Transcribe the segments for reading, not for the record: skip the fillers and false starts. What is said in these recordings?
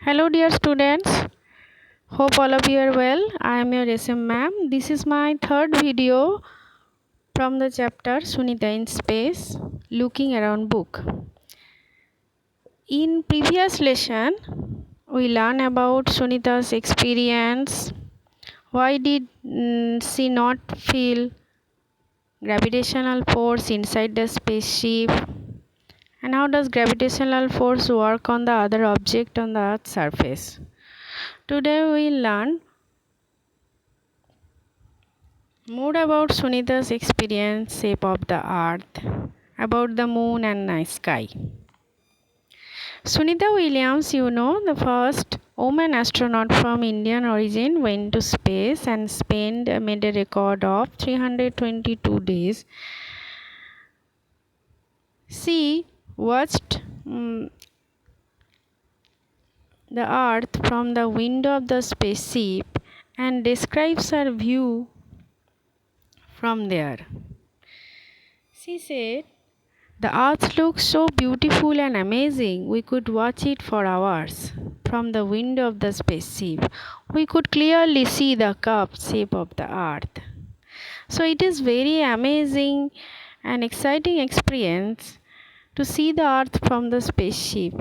Hello, dear students. Hope all of you are well. I am your SM ma'am. This is my third video from the chapter Sunita in Space Looking Around book. In previous lesson, we learned about Sunita's experience. Why did she not feel gravitational force inside the spaceship? And how does gravitational force work on the other object on the Earth's surface? Today we learn more about Sunita's experience, shape of the earth, about the moon and night sky. Sunita Williams, the first woman astronaut from Indian origin, went to space and made a record of 322 days. She watched the earth from the window of the spaceship and describes her view from there. She said, "The earth looks so beautiful and amazing, we could watch it for hours. From the window of the spaceship, we could clearly see the curved shape of the earth." So it is very amazing and exciting experience to see the earth from the spaceship.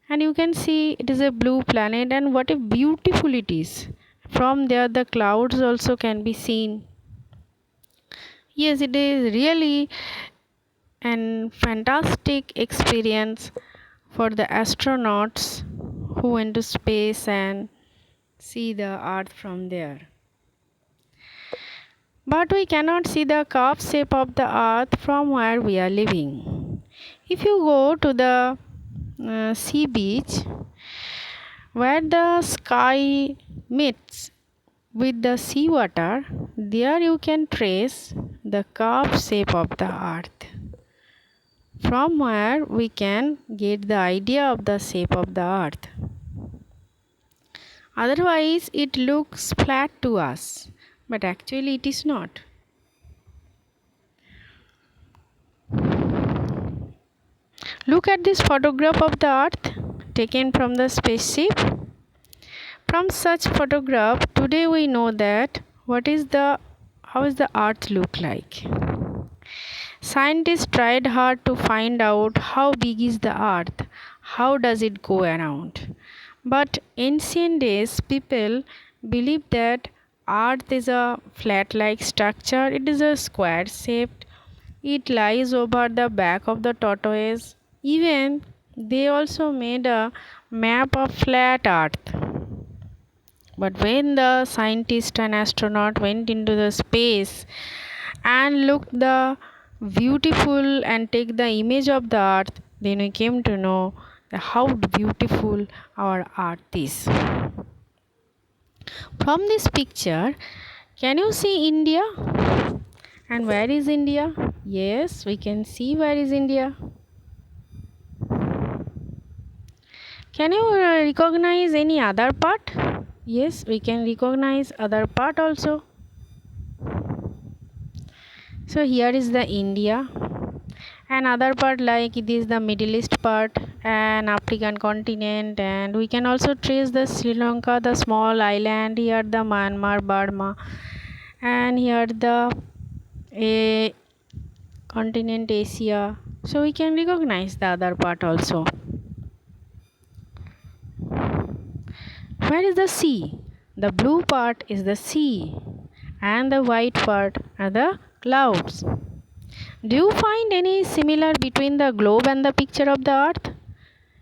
And you can see it is a blue planet, and what a beautiful it is. From there the clouds also can be seen. Yes, it is really an fantastic experience for the astronauts who went to space and see the earth from there. But we cannot see the curved shape of the earth from where we are living. If you go to the sea beach where the sky meets with the sea water, there you can trace the curved shape of the earth, from where we can get the idea of the shape of the earth. Otherwise it looks flat to us, but actually it is not. Look at this photograph of the earth taken from the spaceship. From such photograph, today we know that how is the earth look like. Scientists tried hard to find out how big is the earth, how does it go around. But ancient days people believed that earth is a flat-like structure. It is a square shaped. It lies over the back of the tortoise. Even they also made a map of flat earth. But when the scientist and astronaut went into the space and looked the beautiful and take the image of the earth, then we came to know how beautiful our earth is. From this picture, can you see India? And where is India? Yes, we can see where is India. Can you recognize any other part? Yes, we can recognize other part also. So here is the India. Another part like it is the Middle East part and African continent, and we can also trace the Sri Lanka, the small island, here the Myanmar, Burma, and here the continent Asia. So we can recognize the other part also. Where is the sea? The blue part is the sea and the white part are the clouds. Do you find any similar between the globe and the picture of the earth?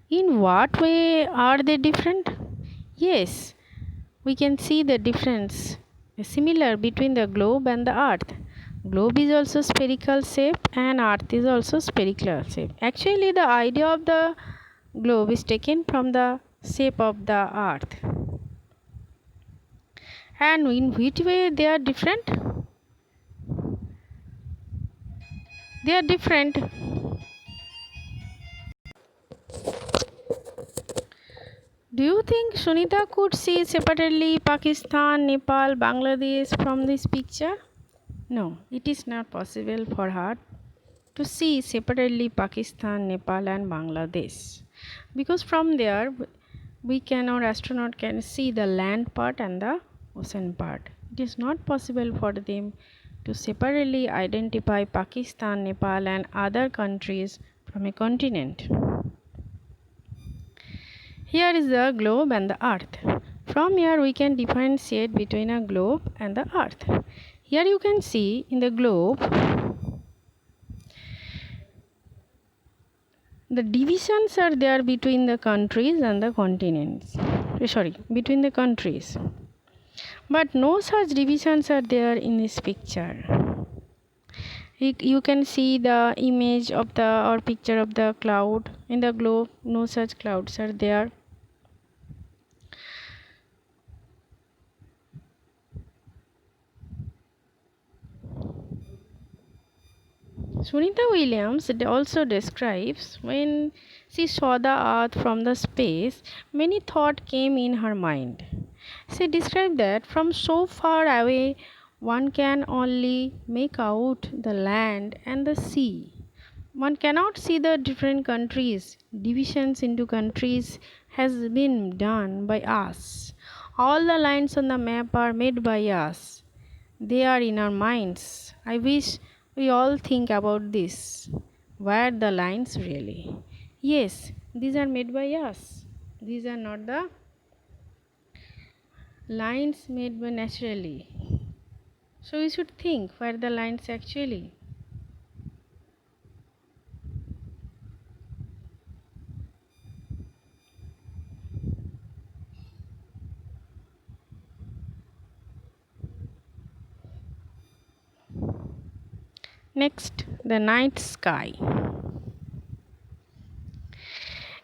In what way are they different? Yes, we can see the difference similar between the globe and the earth. Globe is also spherical shape and earth is also spherical shape. Actually the idea of the globe is taken from the shape of the earth. And in which way they are different? They are different. Do you think Sunita could see separately Pakistan, Nepal, Bangladesh from this picture? No, it is not possible for her to see separately Pakistan, Nepal and Bangladesh, because from there we can, or astronaut can see the land part and the ocean part. It is not possible for them to separately identify Pakistan, Nepal and other countries from a continent. Here is the globe and the earth. From here we can differentiate between a globe and the earth. Here you can see in the globe the divisions are there between the countries and the continents. Between the countries. But no such divisions are there in this picture. You can see the image of the or picture of the cloud in the globe. No such clouds are there. Sunita Williams also describes when she saw the earth from the space, many thoughts came in her mind. She described that from so far away one can only make out the land and the sea. One cannot see the different countries. Divisions into countries has been done by us. All the lines on the map are made by us. They are in our minds. I wish we all think about this. Where the lines really? Yes, these are made by us. These are not the lines made by naturally. So we should think where the lines actually. Next, the night sky.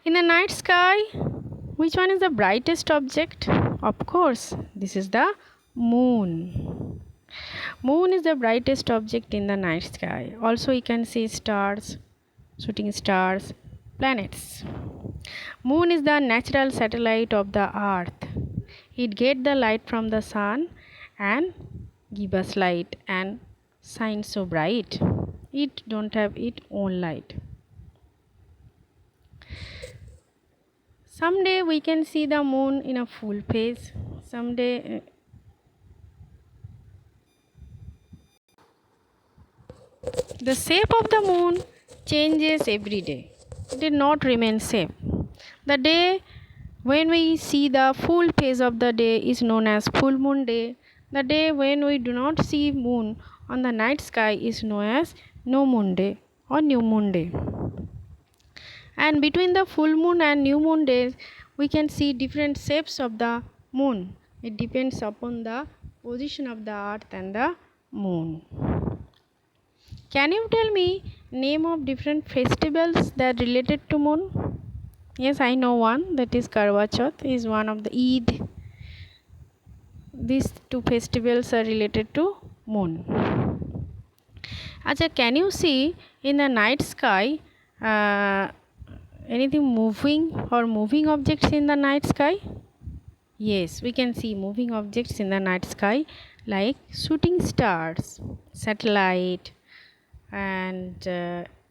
In the night sky, which one is the brightest object? Of course, this is the moon. Moon is the brightest object in the night sky. Also, you can see stars, shooting stars, planets. Moon is the natural satellite of the earth. It gets the light from the sun and give us light and shines so bright. It don't have its own light. Someday we can see the moon in a full phase. Someday the shape of the moon changes every day. It did not remain same. The day when we see the full phase of the day is known as full moon day. The day when we do not see moon on the night sky is known as no moon day or new moon day. And between the full moon and new moon days, we can see different shapes of the moon. It depends upon the position of the earth and the moon. Can you tell me name of different festivals that related to moon? Yes, I know one, that is Karwa Chauth is one of the Eid. These two festivals are related to moon. Acha, can you see in the night sky anything moving or moving objects in the night sky? Yes, we can see moving objects in the night sky like shooting stars, satellite and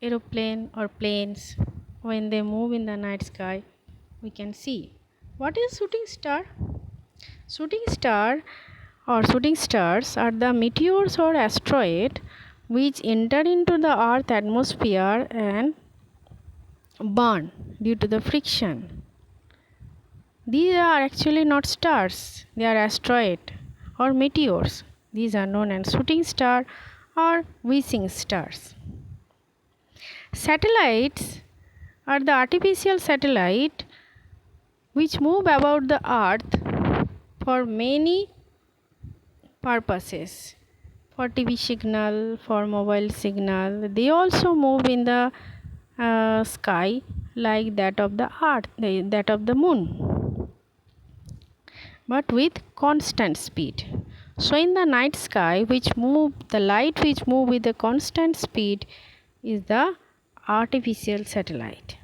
aeroplane or planes. When they move in the night sky, we can see. What is shooting star? Shooting star or shooting stars are the meteors or asteroids which enter into the earth atmosphere and burn due to the friction. These are actually not stars, they are asteroids or meteors. These are known as shooting star or whizzing stars. Satellites are the artificial satellite which move about the earth for many purposes. For TV signal, for mobile signal, they also move in the sky like that of the earth, that of the moon, but with constant speed. So in the night sky, the light which move with a constant speed is the artificial satellite.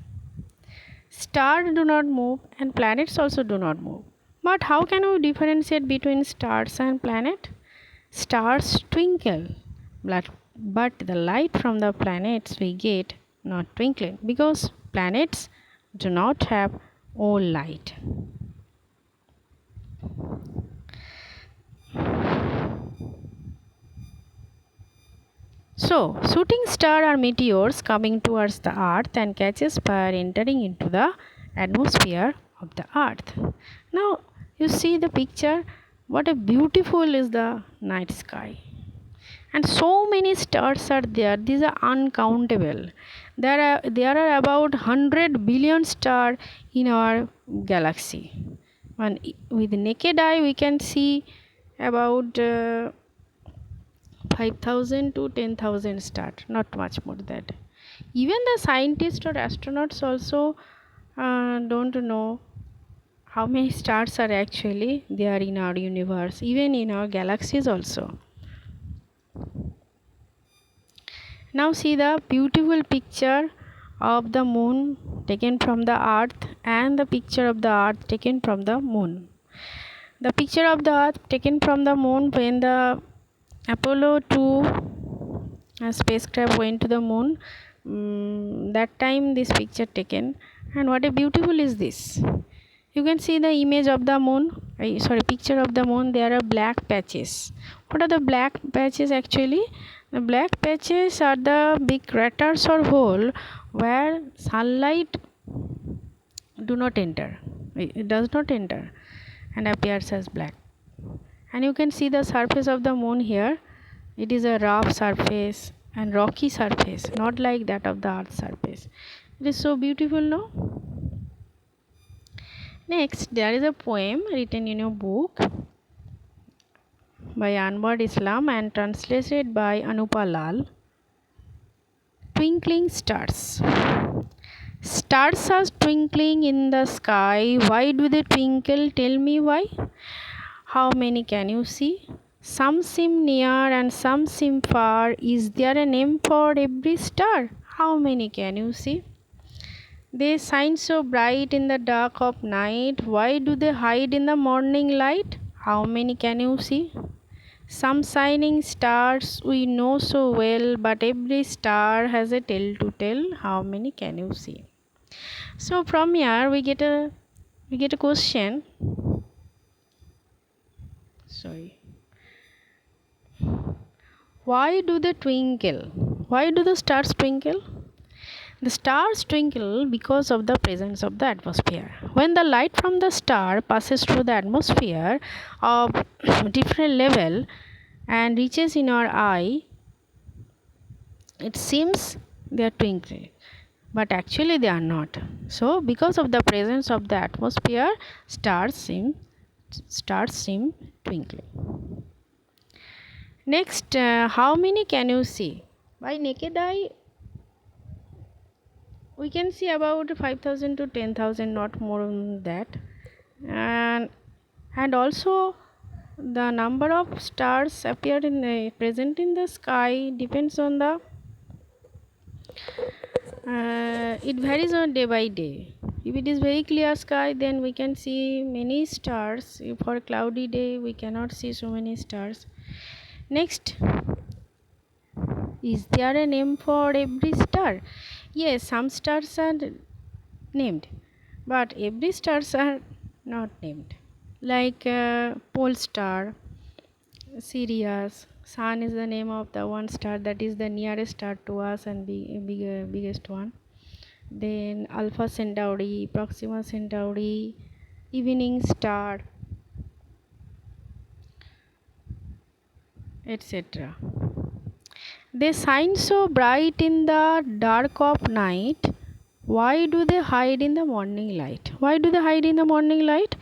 Stars do not move and planets also do not move. But how can we differentiate between stars and planet? Stars twinkle, but the light from the planets we get not twinkling because planets do not have all light. So, shooting star are meteors coming towards the earth and catches fire entering into the atmosphere of the earth. Now, you see the picture, what a beautiful is the night sky. And so many stars are there, these are uncountable. There are about 100 billion stars in our galaxy, and with naked eye we can see about 5,000 to 10,000 stars, not much more than that. Even the scientists or astronauts also don't know how many stars are actually there in our universe, even in our galaxies also. Now see the beautiful picture of the moon taken from the earth and the picture of the earth taken from the moon. The picture of the earth taken from the moon when the Apollo 2 spacecraft went to the moon. That time this picture taken, and what a beautiful is this. You can see the image of the moon, picture of the moon. There are black patches. What are the black patches actually? The black patches are the big craters or hole where sunlight do not enter. It does not enter and appears as black. And you can see the surface of the moon here. It is a rough surface and rocky surface, not like that of the earth surface. It is so beautiful, no? Next, there is a poem written in your book by Anwar Islam and translated by Anupa Lal. Twinkling stars. Stars are twinkling in the sky. Why do they twinkle? Tell me why. How many can you see? Some seem near and some seem far. Is there a name for every star? How many can you see? They shine so bright in the dark of night. Why do they hide in the morning light? How many can you see? Some shining stars we know so well, but every star has a tale to tell. How many can you see? So from here we get a question. Why do they twinkle? Why do the stars twinkle? The stars twinkle because of the presence of the atmosphere. When the light from the star passes through the atmosphere of different level and reaches in our eye, it seems they are twinkling, but actually they are not. So because of the presence of the atmosphere, stars seem twinkling. Next, how many can you see? By naked eye we can see about 5,000 to 10,000, not more than that. And also the number of stars appear present in the sky depends on the it varies on day by day. If it is very clear sky, then we can see many stars. If for a cloudy day we cannot see so many stars. Next, is there a name for every star? Yes, some stars are named, but every stars are not named. Like pole star, Sirius. Sun is the name of the one star that is the nearest star to us and biggest one. Then Alpha Centauri, Proxima Centauri, Evening Star, etc. They shine so bright in the dark of night. Why do they hide in the morning light? Why do they hide in the morning light?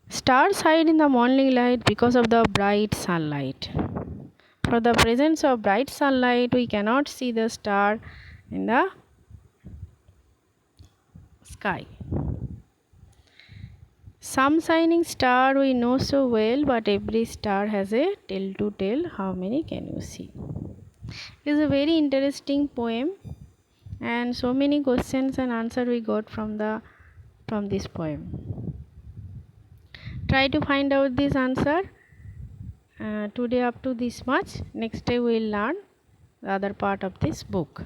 Stars hide in the morning light because of the bright sunlight. For the presence of bright sunlight, we cannot see the star in the sky. Some shining star we know so well, but every star has a tale to tell. How many can you see? It is a very interesting poem, and so many questions and answers we got from this poem. Try to find out this answer. Today up to this much. Next day we will learn the other part of this book.